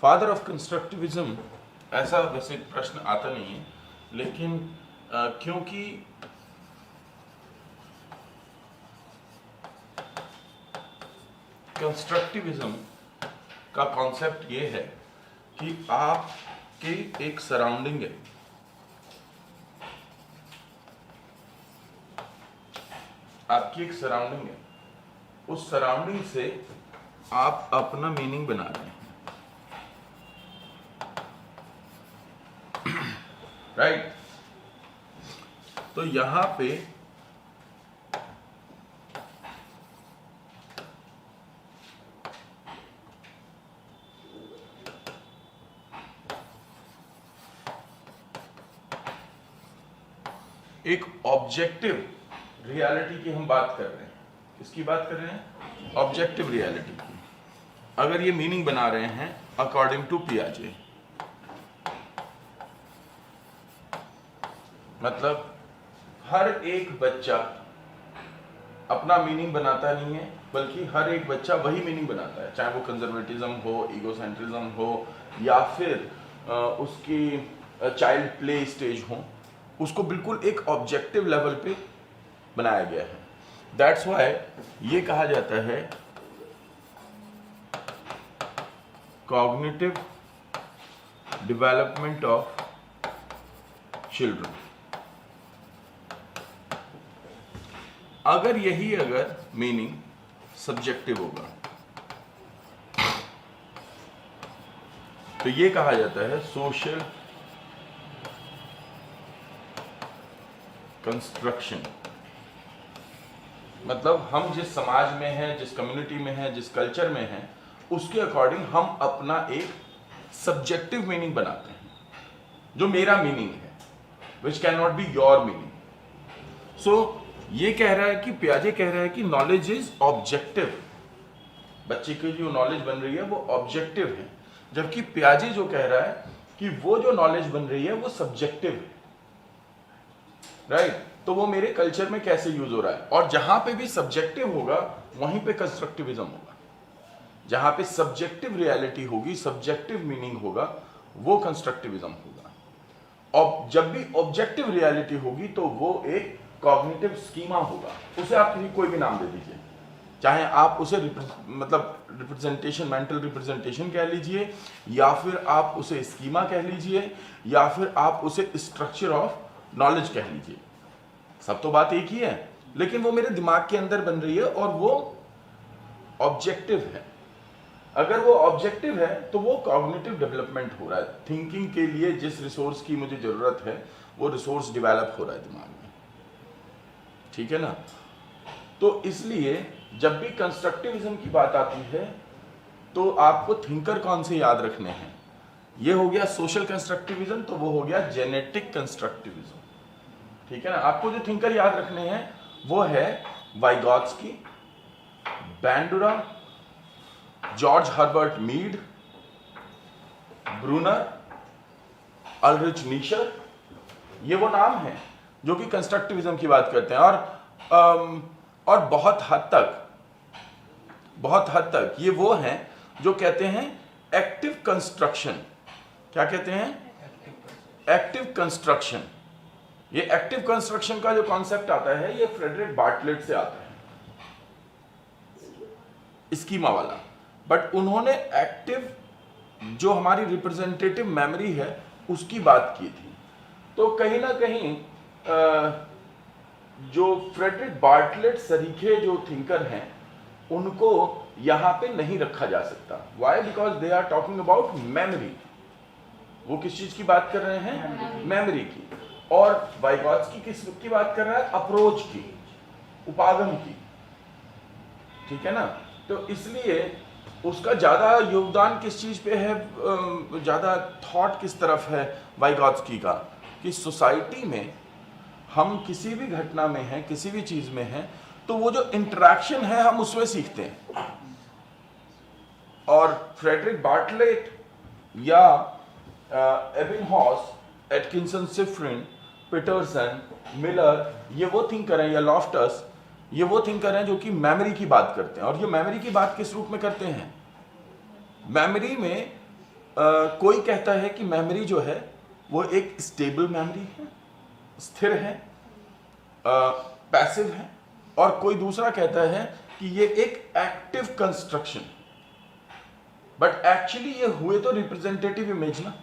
Father of constructivism ऐसा वैसे प्रश्न आता नहीं है, लेकिन क्योंकि कंस्ट्रक्टिविज्म का कॉन्सेप्ट ये है कि आपके एक सराउंडिंग है, आपकी एक सराउंडिंग है, उस सराउंडिंग से आप अपना मीनिंग बना रहे हैं, राइट? तो यहां पे एक ऑब्जेक्टिव रियलिटी की हम बात कर रहे हैं। किसकी बात कर रहे हैं? ऑब्जेक्टिव रियलिटी की। अगर ये मीनिंग बना रहे हैं अकॉर्डिंग टू पियाजे, मतलब हर एक बच्चा अपना मीनिंग बनाता नहीं है, बल्कि हर एक बच्चा वही मीनिंग बनाता है, चाहे वो कंजर्वेटिज्म हो, ईगोसेंट्रिज्म हो, या फिर उसकी चाइल्ड प्ले स्टेज हो, उसको बिल्कुल एक ऑब्जेक्टिव लेवल पे बनाया गया है। दैट्स व्हाई ये कहा जाता है कॉग्निटिव डेवलपमेंट ऑफ चिल्ड्रन। अगर मीनिंग सब्जेक्टिव होगा तो ये कहा जाता है सोशल कंस्ट्रक्शन। मतलब हम जिस समाज में हैं, जिस कम्युनिटी में हैं, जिस कल्चर में हैं, उसके अकॉर्डिंग हम अपना एक सब्जेक्टिव मीनिंग बनाते हैं, जो मेरा मीनिंग है, which can not be your meaning. So ये कह रहा है कि पियाजे कह रहा है कि नॉलेज इज ऑब्जेक्टिव। बच्चे की जो नॉलेज बन रही है वो ऑब्जेक्टिव है, जबकि पियाजे जो कह रहा है कि वो जो नॉलेज बन रही है वो सब्जेक्टिव है, राइट? तो वो मेरे कल्चर में कैसे यूज हो रहा है, और जहां पे भी सब्जेक्टिव होगा वहीं पे कंस्ट्रक्टिविज्म होगा। जहां पे सब्जेक्टिव रियलिटी होगी, सब्जेक्टिव मीनिंग होगा, वो कंस्ट्रक्टिविज्म होगा। और जब भी ऑब्जेक्टिव रियलिटी होगी तो वो एक कॉग्निटिव स्कीमा होगा। उसे आप कोई भी नाम दे दीजिए, चाहे आप उसे मतलब रिप्रेजेंटेशन, मेंटल रिप्रेजेंटेशन कह लीजिए, या फिर आप उसे स्कीमा कह लीजिए, या फिर आप उसे स्ट्रक्चर ऑफ नॉलेज कह लीजिए। सब तो बात एक ही है, लेकिन वो मेरे दिमाग के अंदर बन रही है और वो ऑब्जेक्टिव है। अगर वो ऑब्जेक्टिव है तो वो कॉग्निटिव डेवलपमेंट हो रहा है। थिंकिंग के लिए जिस रिसोर्स की मुझे जरूरत है वो रिसोर्स डेवलप हो रहा है दिमाग में, ठीक है ना? तो इसलिए जब भी कंस्ट्रक्टिविज्म की बात आती है तो आपको थिंकर कौन से याद रखने हैं? ये हो गया सोशल कंस्ट्रक्टिविज्म, तो वो हो गया जेनेटिक कंस्ट्रक्टिविज्म, ठीक है ना? आपको जो थिंकर याद रखने हैं वो है वाइगॉत्स्की, बैंडुरा, जॉर्ज हर्बर्ट मीड, ब्रूनर, अल्रिच नीशर। ये वो नाम हैं जो कि कंस्ट्रक्टिविज्म की बात करते हैं। और बहुत हद तक ये वो हैं जो कहते हैं एक्टिव कंस्ट्रक्शन। क्या कहते हैं? Active construction. ये एक्टिव कंस्ट्रक्शन का जो कॉन्सेप्ट आता है ये फ्रेडरिक बार्टलेट से आता है, स्कीमा वाला। बट उन्होंने एक्टिव जो हमारी रिप्रेजेंटेटिव मेमोरी है उसकी बात की थी। तो कहीं ना कहीं जो फ्रेडरिक बार्टलेट सरीखे जो थिंकर हैं उनको यहां पे नहीं रखा जा सकता। Why? Because they are talking about memory. वो किस चीज की बात कर रहे हैं? मेमोरी की। और वाइगॉत्स्की किसकी बात कर रहा है? अप्रोच की, उपागम की, ठीक है ना? तो इसलिए उसका ज्यादा योगदान किस चीज पे है, ज्यादा थॉट किस तरफ है वाइगॉत्स्की का, कि सोसाइटी में हम किसी भी घटना में हैं, किसी भी चीज में हैं, तो वो जो इंटरेक्शन है हम उसमें सीखते हैं। और फ्रेडरिक बार्टलेट या एबिंगहॉस, एटकिंसन, सिफ्रिन, पीटरसन, मिलर, ये वो थिंकर हैं, या लॉफ्टस, ये वो थिंकर हैं जो कि मेमोरी की बात करते हैं। और ये मेमोरी की बात किस रूप में करते हैं? मेमोरी में कोई कहता है कि मेमोरी जो है वो एक स्टेबल मेमोरी है, स्थिर है, पैसिव है, और कोई दूसरा कहता है कि ये एक एक्टिव कंस्ट्रक्शन। बट एक्चुअली ये हुए तो रिप्रेजेंटेटिव इमेज ना।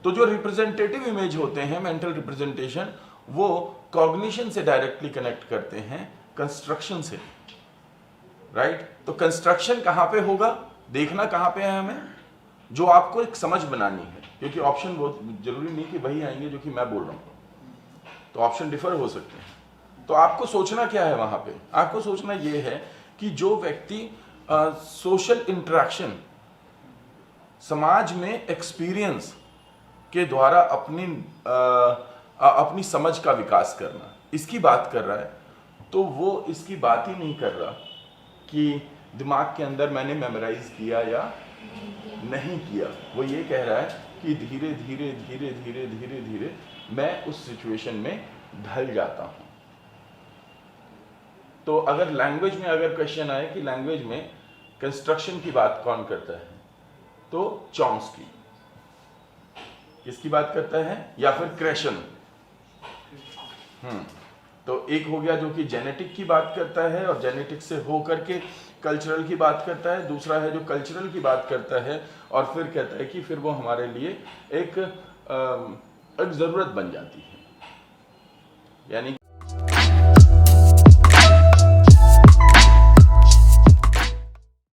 तो जो रिप्रेजेंटेटिव इमेज होते हैं, मेंटल रिप्रेजेंटेशन, वो कॉग्निशन से डायरेक्टली कनेक्ट करते हैं कंस्ट्रक्शन से, राइट? तो कंस्ट्रक्शन कहाँ पे होगा, देखना कहाँ पे है हमें, जो आपको एक समझ बनानी है, क्योंकि ऑप्शन बहुत जरूरी नहीं कि वही आएंगे जो कि मैं बोल रहा हूँ, तो ऑप्शन डिफर हो सकते हैं। तो आपको सोचना क्या है वहां पे, आपको सोचना ये है कि जो व्यक्ति सोशल इंटरेक्शन, समाज में एक्सपीरियंस के द्वारा अपनी समझ का विकास करना, इसकी बात कर रहा है, तो वो इसकी बात ही नहीं कर रहा कि दिमाग के अंदर मैंने मेमोराइज किया या नहीं किया। वो ये कह रहा है कि धीरे धीरे धीरे धीरे धीरे धीरे मैं उस सिचुएशन में ढल जाता हूं। तो अगर लैंग्वेज में अगर क्वेश्चन आए कि लैंग्वेज में कंस्ट्रक्शन की बात कौन करता है, तो चॉम्स्की। किसकी बात करता है, या फिर क्रेशन। तो एक हो गया जो कि जेनेटिक की बात करता है और जेनेटिक से हो करके कल्चरल की बात करता है, दूसरा है जो कल्चरल की बात करता है और फिर कहता है कि फिर वो हमारे लिए एक ज़रूरत बन जाती है, यानी